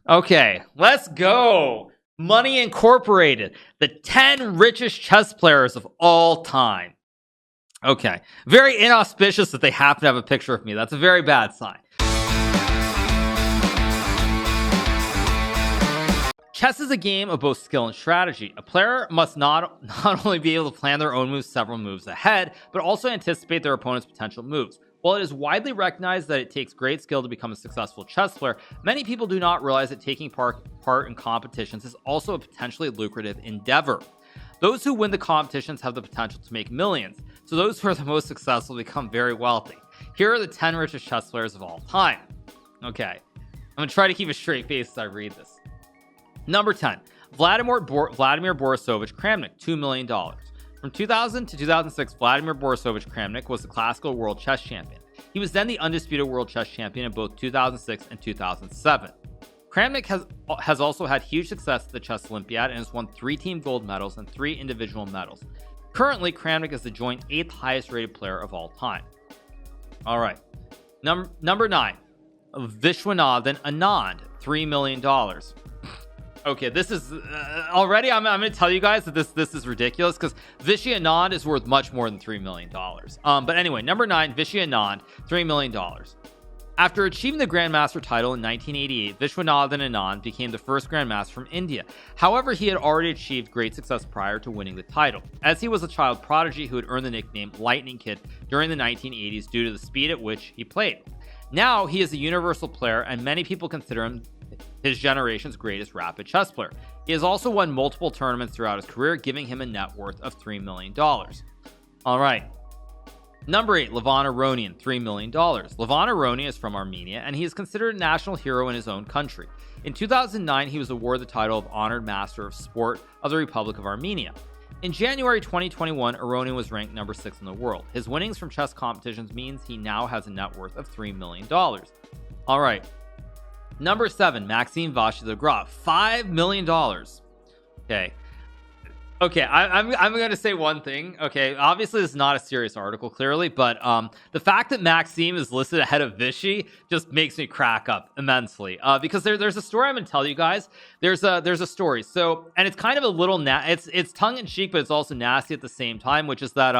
Okay, let's go. Money Incorporated, the 10 richest chess players of all time. Okay, very inauspicious that they happen to have a picture of me. That's a very bad sign. Chess is a game of both skill and strategy. A player must not only be able to plan their own moves several moves ahead, but also anticipate their opponent's potential moves. While it is widely recognized that it takes great skill to become a successful chess player, many people do not realize that taking part in competitions is also a potentially lucrative endeavor. Those who win the competitions have the potential to make millions, so those who are the most successful become very wealthy. Here are the 10 richest chess players of all time. Okay, I'm going to try to keep a straight face as I read this. Number 10, Vladimir Borisovich Kramnik, $2 million. From 2000 to 2006, Vladimir Borisovich Kramnik was the classical world chess champion. He was then the undisputed world chess champion in both 2006 and 2007. Kramnik has also had huge success at the Chess Olympiad and has won 3 team gold medals and 3 individual medals. Currently, Kramnik is the joint 8th highest rated player of all time. All right, number 9, Vishwanathan Anand, $3 million. Okay, this is already I'm going to tell you guys that this is ridiculous because Vishy Anand is worth much more than $3 million. But anyway, number 9, Vishy Anand, $3 million. After achieving the Grandmaster title in 1988, Vishwanathan Anand became the first Grandmaster from India. However, he had already achieved great success prior to winning the title, as he was a child prodigy who had earned the nickname Lightning Kid during the 1980s due to the speed at which he played. Now he is a universal player, and many people consider him his generation's greatest rapid chess player. He has also won multiple tournaments throughout his career, giving him a net worth of $3 million. All right. Number 8, Levan Aronian, $3 million. Levan Aronian is from Armenia, and he is considered a national hero in his own country. In 2009, he was awarded the title of Honored Master of Sport of the Republic of Armenia. In January 2021, Aronian was ranked number 6 in the world. His winnings from chess competitions means he now has a net worth of $3 million. All right. Number 7, Maxime Vachier-Lagrave, $5 million. Okay, I'm going to say one thing. Okay, obviously this is not a serious article, clearly, but the fact that Maxime is listed ahead of Vishy just makes me crack up immensely. Because there's a story I'm going to tell you guys. There's a story. So, and it's kind of a little it's tongue in cheek, but it's also nasty at the same time, which is that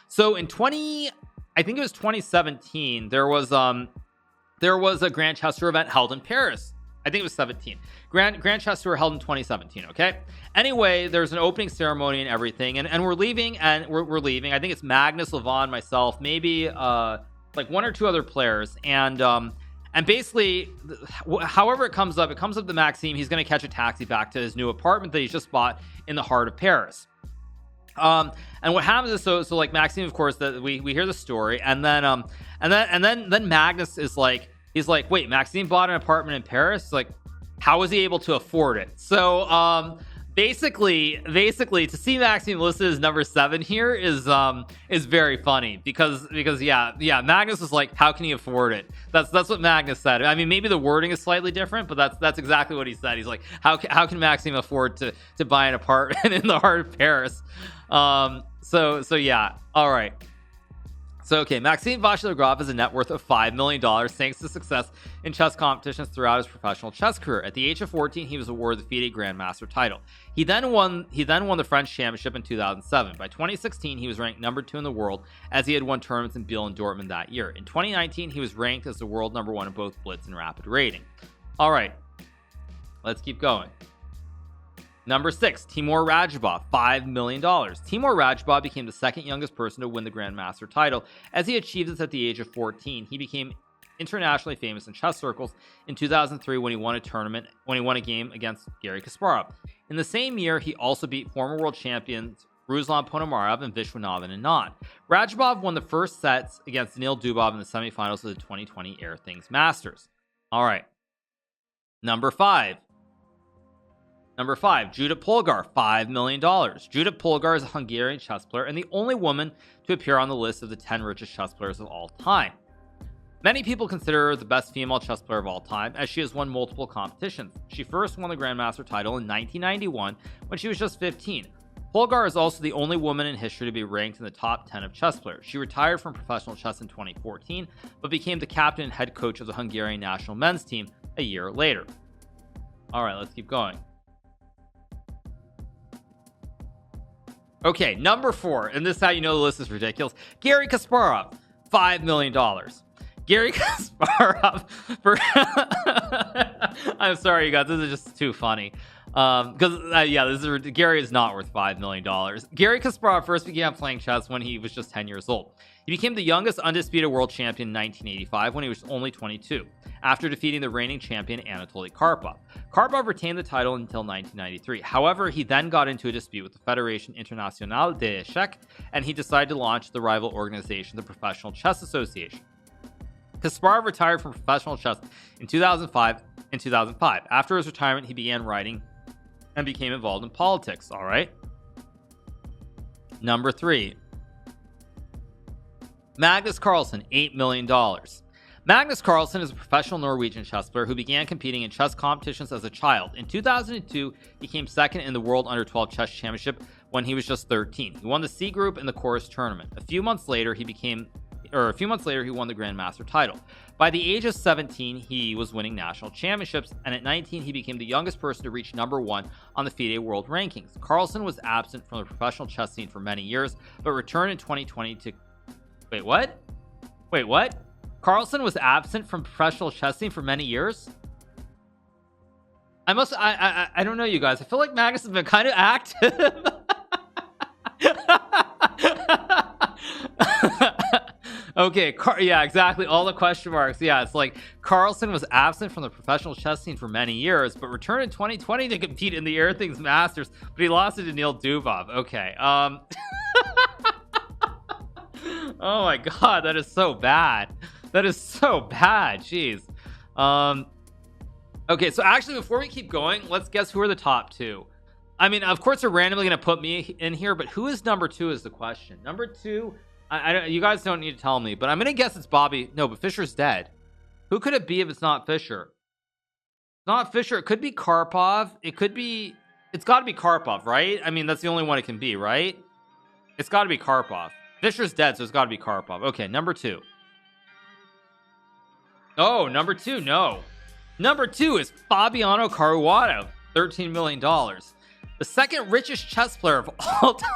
so in I think it was 2017, there was a Grand Chess Tour event held in Paris. I think it was 17. Grand Chess Tour held in 2017. Okay. Anyway, there's an opening ceremony and everything, and we're leaving, and we're leaving. I think it's Magnus, Levan, myself, maybe like 1 or 2 other players, and basically, however it comes up to Maxime. He's going to catch a taxi back to his new apartment that he's just bought in the heart of Paris. And what happens is so like Maxime, of course, that we hear the story, and then Magnus is like, he's like, wait, Maxime bought an apartment in Paris? He's like, how was he able to afford it? So basically to see Maxime listed as number 7 here is very funny because yeah, Magnus was like, how can he afford it? That's what Magnus said. I mean, maybe the wording is slightly different, but that's exactly what he said. He's like, how can Maxime afford to buy an apartment in the heart of Paris? So yeah, all right. So, okay, Maxime Vachier-Lagrave has a net worth of $5 million thanks to success in chess competitions throughout his professional chess career. At the age of 14, he was awarded the FIDE Grandmaster title. He then won the French Championship in 2007. By 2016, he was ranked number 2 in the world, as he had won tournaments in Biel and Dortmund that year. In 2019, he was ranked as the world number 1 in both Blitz and Rapid rating. All right, let's keep going. Number 6, Timur Radjabov, $5 million. Timur Radjabov became the second youngest person to win the Grandmaster title, as he achieved this at the age of 14. He became internationally famous in chess circles in 2003 when he won a game against Garry Kasparov. In the same year, he also beat former world champions Ruslan Ponomarev and Vishwanathan Anand. Radjabov won the first sets against Danil Dubov in the semifinals of the 2020 Air Things Masters. All right. Number 5, Judith Polgar, $5 million. Judith Polgar is a Hungarian chess player and the only woman to appear on the list of the 10 richest chess players of all time. Many people consider her the best female chess player of all time, as she has won multiple competitions. She first won the Grandmaster title in 1991 when she was just 15. Polgar is also the only woman in history to be ranked in the top 10 of chess players. She retired from professional chess in 2014, but became the captain and head coach of the Hungarian national men's team a year later. All right, let's keep going. Okay, number 4, and this is how you know the list is ridiculous. Garry Kasparov, $5 million. Garry Kasparov for I'm sorry, you guys, this is just too funny. Because Gary is not worth $5 million. Garry Kasparov first began playing chess when he was just 10 years old. He became the youngest undisputed world champion in 1985 when he was only 22, after defeating the reigning champion Anatoly Karpov. Karpov retained the title until 1993. However, he then got into a dispute with the Fédération Internationale des Échecs, and he decided to launch the rival organization, the Professional Chess Association. Kasparov retired from professional chess in 2005. After his retirement, he began writing and became involved in politics. All right. Number 3. Magnus Carlsen, $8 million. Magnus Carlsen is a professional Norwegian chess player who began competing in chess competitions as a child. In 2002, he came second in the World Under-12 Chess Championship when he was just 13. He won the C group in the chorus tournament. A few months later, he won the Grandmaster title. By the age of 17, he was winning national championships, and at 19, he became the youngest person to reach number 1 on the FIDE World Rankings. Carlsen was absent from the professional chess scene for many years, but returned in 2020 to... Wait, what? Carlsen was absent from professional chess scene for many years? I don't know, you guys. I feel like Magnus has been kind of active. Okay, yeah, exactly. All the question marks. Yeah, it's like Carlsen was absent from the professional chess scene for many years, but returned in 2020 to compete in the Air Things Masters, but he lost it to Neil Dubov. Okay. Oh my god, that is so bad. Jeez. Okay, so actually, before we keep going, let's guess who are the top 2. I mean, of course, they're randomly going to put me in here, but who is number 2 is the question. Number 2, I don't, you guys don't need to tell me, but I'm going to guess it's Bobby. No, but Fischer's dead. Who could it be if it's not Fischer? Not Fischer. It could be Karpov. It's got to be Karpov, right? I mean, that's the only one it can be, right? It's got to be Karpov. Fischer's dead, so it's got to be Karpov. Okay, number 2. Oh, number 2, no. Number 2 is Fabiano Caruana, $13 million. The second richest chess player of all time.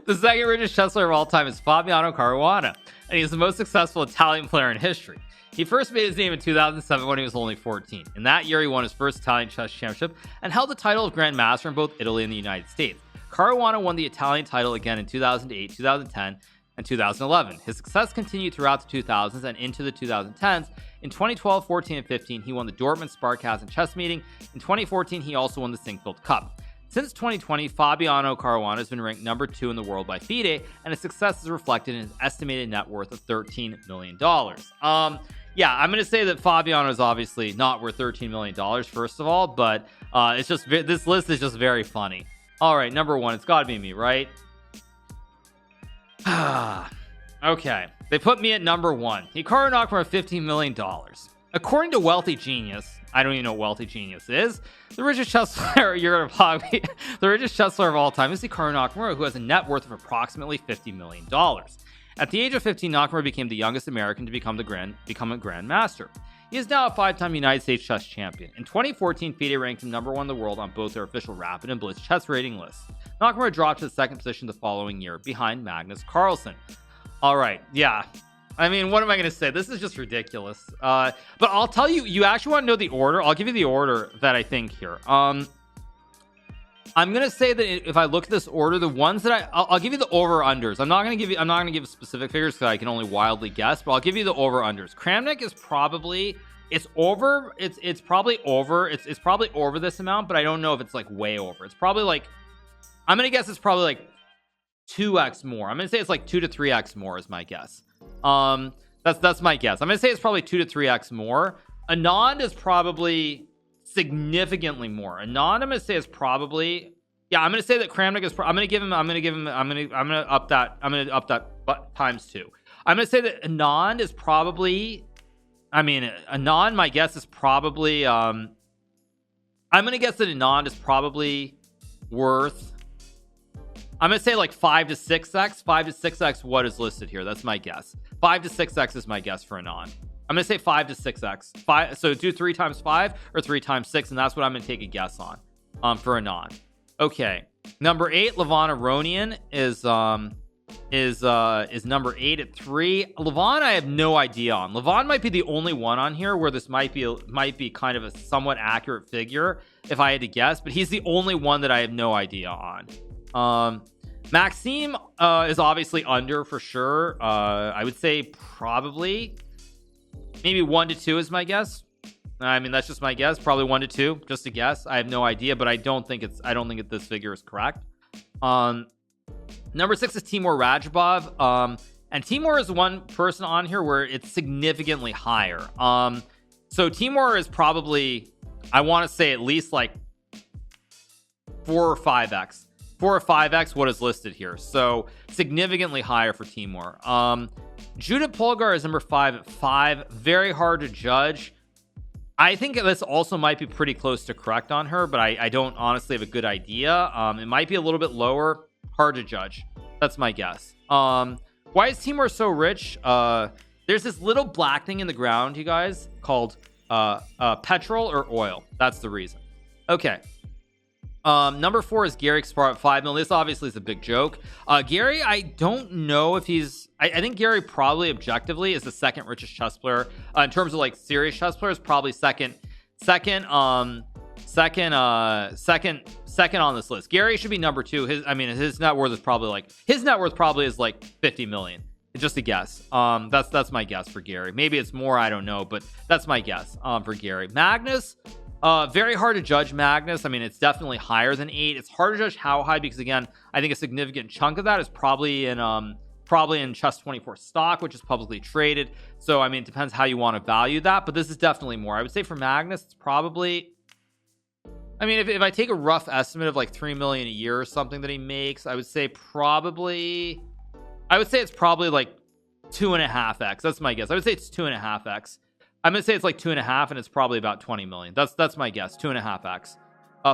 The second richest chess player of all time is Fabiano Caruana, and he's the most successful Italian player in history. He first made his name in 2007 when he was only 14. In that year, he won his first Italian chess championship and held the title of Grandmaster in both Italy and the United States. Caruana won the Italian title again in 2008, 2010, and 2011. His success continued throughout the 2000s and into the 2010s. In 2012, 14, and 15, he won the Dortmund Sparkassen chess meeting. In 2014, he also won the Sinkfeld Cup. Since 2020, Fabiano Caruana has been ranked number 2 in the world by FIDE, and his success is reflected in his estimated net worth of $13 million. Yeah, I'm going to say that Fabiano is obviously not worth $13 million, first of all, but it's just, this list is just very funny. All right, number 1, it's got to be me, right? Okay, they put me at number 1. Hikaru Nakamura, $15 million. According to Wealthy Genius, I don't even know what Wealthy Genius is, the richest chess player the richest chess player of all time is Hikaru Nakamura, who has a net worth of approximately $50 million. At the age of 15, Nakamura became the youngest American to become a Grandmaster. He is now a 5-time United States chess champion. In 2014, FIDE ranked him number 1 in the world on both their official Rapid and Blitz chess rating lists. Nakamura dropped to the 2nd position the following year, behind Magnus Carlsen. All right, yeah. I mean, what am I going to say? This is just ridiculous. But I'll tell you, you actually want to know the order? I'll give you the order that I think here. I'm going to say that if I look at this order, the ones that I'll give you the over-unders. I'm not going to give specific figures because I can only wildly guess, but I'll give you the over-unders. Kramnik is probably, it's probably over this amount, but I don't know if it's like way over. It's probably like, I'm going to guess it's probably like 2x more. I'm going to say it's like 2 to 3x more is my guess. That's my guess. I'm going to say it's probably 2 to 3x more. Anand is probably significantly more. Anand, I'm gonna say is probably, yeah, I'm gonna say that Kramnik is I'm gonna up that times 2. I'm gonna say that Anand is probably, Anand, my guess is probably I'm gonna guess that Anand is probably worth, I'm gonna say like 5 to 6x what is listed here. That's my guess. 5 to 6x is my guess for Anand. I'm gonna say 5 to 6x. 5. So do 3 times 5 or 3 times 6, and that's what I'm gonna take a guess on for a non. Okay, number 8, Levana Ronian is number 8 at 3. Levon, I have no idea on. Levon might be the only one on here where this might be kind of a somewhat accurate figure if I had to guess, but he's the only one that I have no idea on. Maxime is obviously under for sure. I would say probably maybe 1 to 2 is my guess. I mean, that's just my guess. Probably 1 to 2, just a guess. I have no idea, but I don't think that this figure is correct. Number 6 is Timur Rajabov. And Timur is one person on here where it's significantly higher. So Timur is probably, I want to say at least like 4 or 5x. 4 or 5x what is listed here. So significantly higher for Timur. Judith Polgar is number 5 at 5. Very hard to judge. I think this also might be pretty close to correct on her, but I don't honestly have a good idea. It might be a little bit lower. Hard to judge. That's my guess. Why is Timur so rich? There's this little black thing in the ground, you guys, called petrol or oil. That's the reason. Okay. Number 4 is Gary Kaspar at 5 million. This obviously is a big joke. Gary, I don't know if he's. I think Gary probably objectively is the second richest chess player in terms of like serious chess players. Probably second on this list. Gary should be number 2. His net worth is like 50 million. It's just a guess. That's my guess for Gary. Maybe it's more, I don't know, but that's my guess for Gary. Magnus, very hard to judge Magnus. I mean, it's definitely higher than 8. It's hard to judge how high because again, I think a significant chunk of that is probably in Chess 24 stock, which is publicly traded. So I mean, it depends how you want to value that, but this is definitely more. I would say for Magnus, it's probably, I mean, if I take a rough estimate of like 3 million a year or something that he makes, I would say it's probably like 2.5x. That's my guess. I would say it's 2.5x. I'm gonna say it's like 2.5, and it's probably about 20 million. That's my guess. 2.5x.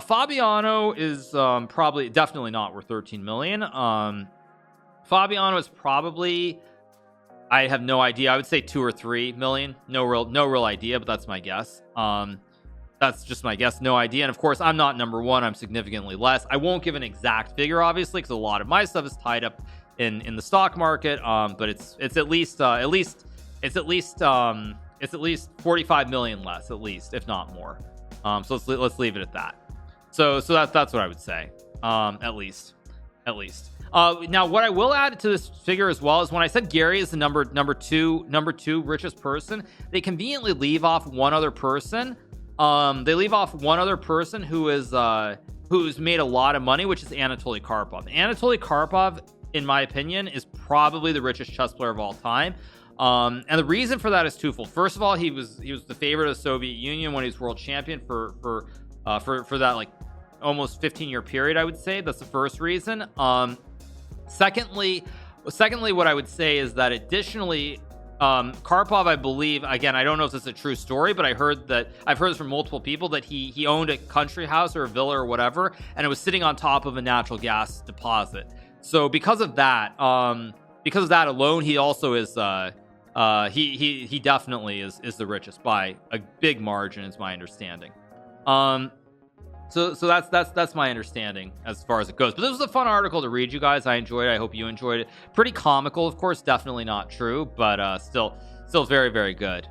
Fabiano is probably definitely not worth 13 million. Fabiano is probably, I have no idea. I would say 2 or 3 million. No real idea, but that's my guess. That's just my guess, no idea. And of course, I'm not number 1. I'm significantly less. I won't give an exact figure, obviously, because a lot of my stuff is tied up in the stock market. But it's at least 45 million less, at least, if not more. So let's leave it at that. So that's what I would say. At least. Now, what I will add to this figure as well is when I said Gary is the number two richest person, they conveniently leave off one other person. They leave off one other person who's made a lot of money, which is Anatoly Karpov. Anatoly Karpov, in my opinion, is probably the richest chess player of all time. And the reason for that is twofold. First of all, he was the favorite of the Soviet Union when he was world champion for that like almost 15-year period, I would say. That's the first reason. Secondly, what I would say is that additionally, Karpov, I believe, again, I don't know if this is a true story, but I've heard this from multiple people that he owned a country house or a villa or whatever, and it was sitting on top of a natural gas deposit. So because of that alone, he also is he definitely is the richest by a big margin, is my understanding. So that's my understanding as far as it goes. But this was a fun article to read, you guys. I enjoyed it. I hope you enjoyed it. Pretty comical, of course, definitely not true, but still very, very good.